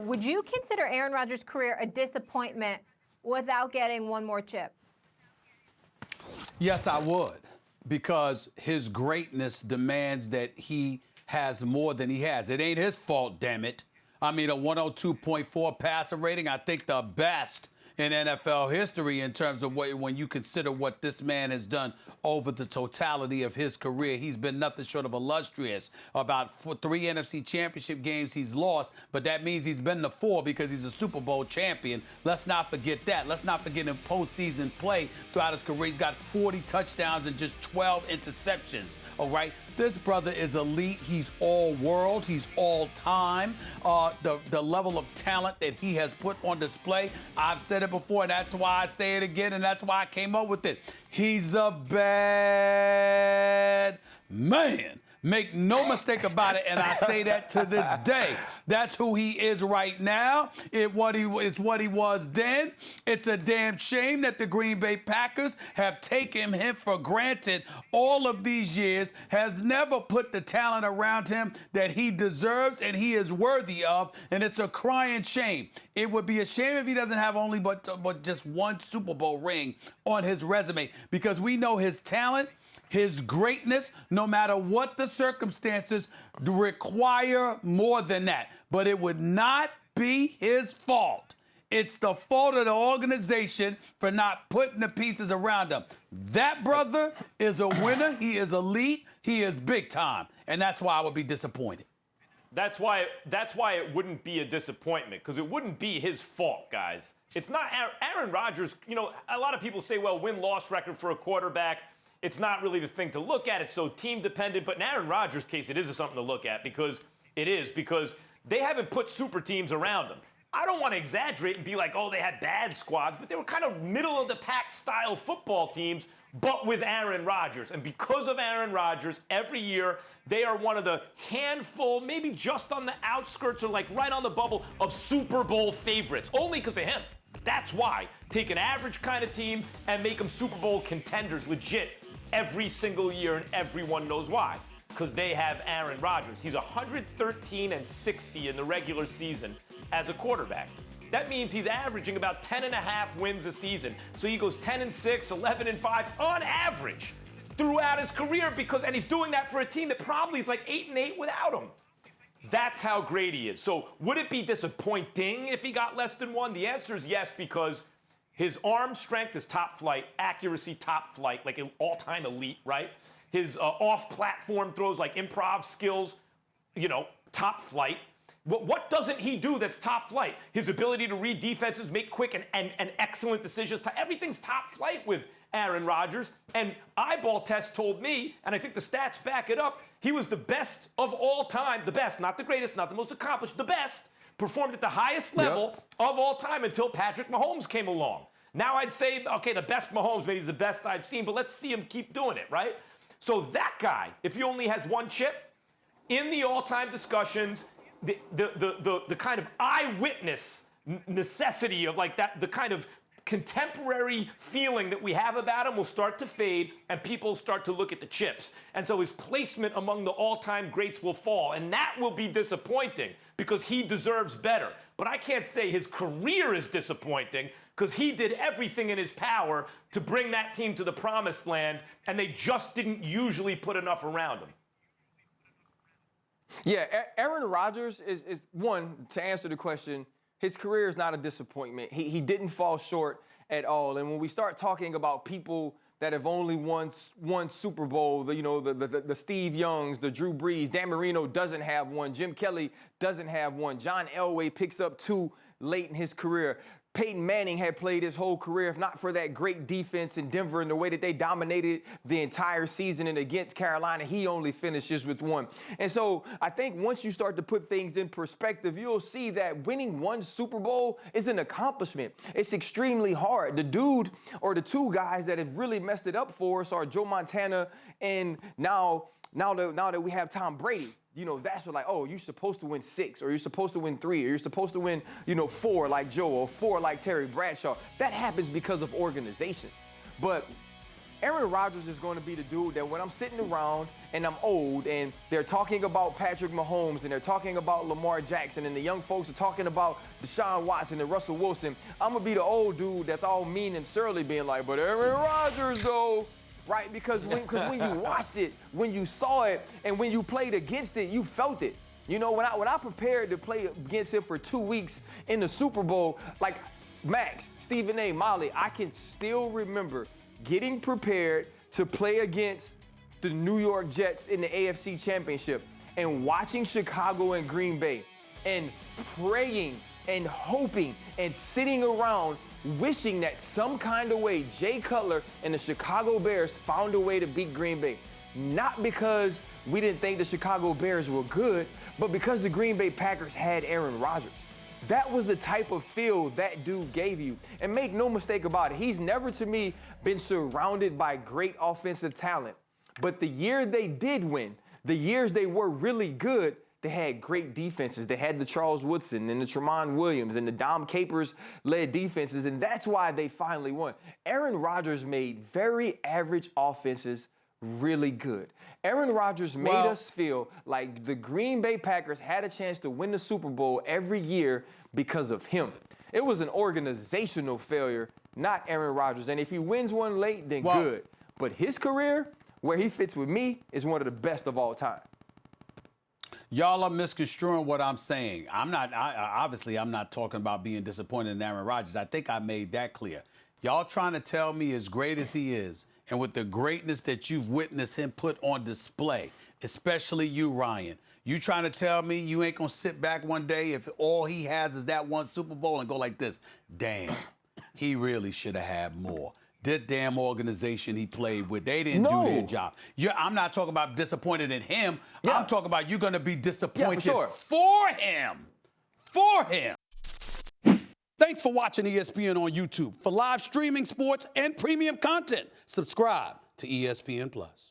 Would you consider Aaron Rodgers' career a disappointment without getting one more chip? Yes, I would, because his greatness demands that he has more than he has. It ain't his fault, damn it. I mean, a 102.4 passer rating, I think the best in NFL history in terms of when you consider what this man has done over the totality of his career. He's been nothing short of illustrious. About 3 NFC championship games he's lost, but that means he's been to 4 because he's a Super Bowl champion. Let's not forget that. Let's not forget in postseason play throughout his career. He's got 40 touchdowns and just 12 interceptions, all right? This brother is elite. He's all world. He's all time. The level of talent that he has put on display, I've said it before, and that's why I say it again, and that's why I came up with it. He's a bad man. Make no mistake about it, and I say that to this day. That's who he is right now. It's what he was then. It's a damn shame that the Green Bay Packers have taken him for granted all of these years, has never put the talent around him that he deserves and he is worthy of, and it's a crying shame. It would be a shame if he doesn't have only but just one Super Bowl ring on his resume, because we know his talent, his greatness, no matter what the circumstances, require more than that. But it would not be his fault. It's the fault of the organization for not putting the pieces around him. That brother is a winner. He is elite. He is big time. And that's why I would be disappointed. That's why it wouldn't be a disappointment, because it wouldn't be his fault, guys. It's not Aaron Rodgers. You know, a lot of people say, well, win-loss record for a quarterback, it's not really the thing to look at. It's so team-dependent. But in Aaron Rodgers' case, it is something to look at, because they haven't put super teams around him. I don't want to exaggerate and be like, oh, they had bad squads, but they were kind of middle-of-the-pack style football teams, but with Aaron Rodgers. And because of Aaron Rodgers, every year they are one of the handful, maybe just on the outskirts or like right on the bubble of Super Bowl favorites, only because of him. That's why. Take an average kind of team and make them Super Bowl contenders, legit, every single year, and everyone knows why. Because they have Aaron Rodgers. He's 113-60 in the regular season as a quarterback. That means he's averaging about 10.5 wins a season. So he goes 10-6, 11-5 on average throughout his career, and he's doing that for a team that probably is like 8-8 without him. That's how great he is. So would it be disappointing if he got less than 1? The answer is yes, because his arm strength is top flight, accuracy top flight, like an all-time elite, right? His off-platform throws, like improv skills, top flight. What doesn't he do that's top flight? His ability to read defenses, make quick and excellent decisions. Everything's top flight with Aaron Rodgers. And eyeball test told me, and I think the stats back it up, he was the best of all time. The best, not the greatest, not the most accomplished, the best. Performed at the highest level of all time until Patrick Mahomes came along. Now I'd say, okay, the best Mahomes, maybe he's the best I've seen, but let's see him keep doing it, right? So that guy, if he only has 1 chip, in the all-time discussions, the kind of eyewitness necessity of like that, the kind of contemporary feeling that we have about him will start to fade, and people start to look at the chips. And so his placement among the all-time greats will fall, and that will be disappointing because he deserves better. But I can't say his career is disappointing, because he did everything in his power to bring that team to the promised land, and they just didn't usually put enough around him. Yeah, Aaron Rodgers is one, to answer the question, his career is not a disappointment. He didn't fall short at all. And when we start talking about people that have only won Super Bowl, the Steve Youngs, the Drew Brees, Dan Marino doesn't have one, Jim Kelly doesn't have one, John Elway picks up 2 late in his career. Peyton Manning had played his whole career, if not for that great defense in Denver and the way that they dominated the entire season, and against Carolina, he only finishes with 1. And so I think once you start to put things in perspective, you'll see that winning 1 Super Bowl is an accomplishment. It's extremely hard. The dude, or the 2 guys that have really messed it up for us, are Joe Montana and now that we have Tom Brady. That's what, like, oh, you're supposed to win 6, or you're supposed to win 3, or you're supposed to win, 4 like Joe, or 4 like Terry Bradshaw. That happens because of organizations. But Aaron Rodgers is going to be the dude that when I'm sitting around and I'm old and they're talking about Patrick Mahomes and they're talking about Lamar Jackson and the young folks are talking about Deshaun Watson and Russell Wilson, I'm going to be the old dude that's all mean and surly being like, but Aaron Rodgers though, right? Because when you watched it, when you saw it, and when you played against it, you felt it. You know, when I prepared to play against him for 2 weeks in the Super Bowl, like Max, Stephen A, Molly, I can still remember getting prepared to play against the New York Jets in the AFC Championship and watching Chicago and Green Bay and praying and hoping and sitting around wishing that some kind of way Jay Cutler and the Chicago Bears found a way to beat Green Bay. Not because we didn't think the Chicago Bears were good, but because the Green Bay Packers had Aaron Rodgers. That was the type of feel that dude gave you. And make no mistake about it, he's never, to me, been surrounded by great offensive talent. But the year they did win, the years they were really good, they had great defenses. They had the Charles Woodson and the Tremont Williams and the Dom Capers-led defenses, and that's why they finally won. Aaron Rodgers made very average offenses really good. Aaron Rodgers made us feel like the Green Bay Packers had a chance to win the Super Bowl every year because of him. It was an organizational failure, not Aaron Rodgers. And if he wins one late, then good. But his career, where he fits with me, is one of the best of all time. Y'all are misconstruing what I'm saying. Obviously, I'm not talking about being disappointed in Aaron Rodgers. I think I made that clear. Y'all trying to tell me as great as he is, and with the greatness that you've witnessed him put on display, especially you, Ryan, you trying to tell me you ain't going to sit back one day if all he has is that one Super Bowl and go like this, damn, he really should have had more. That damn organization he played with, they didn't do their job. I'm not talking about disappointed in him. Yeah. I'm talking about you're going to be disappointed for him. For him. Thanks for watching ESPN on YouTube. For live streaming, sports, and premium content, subscribe to ESPN+.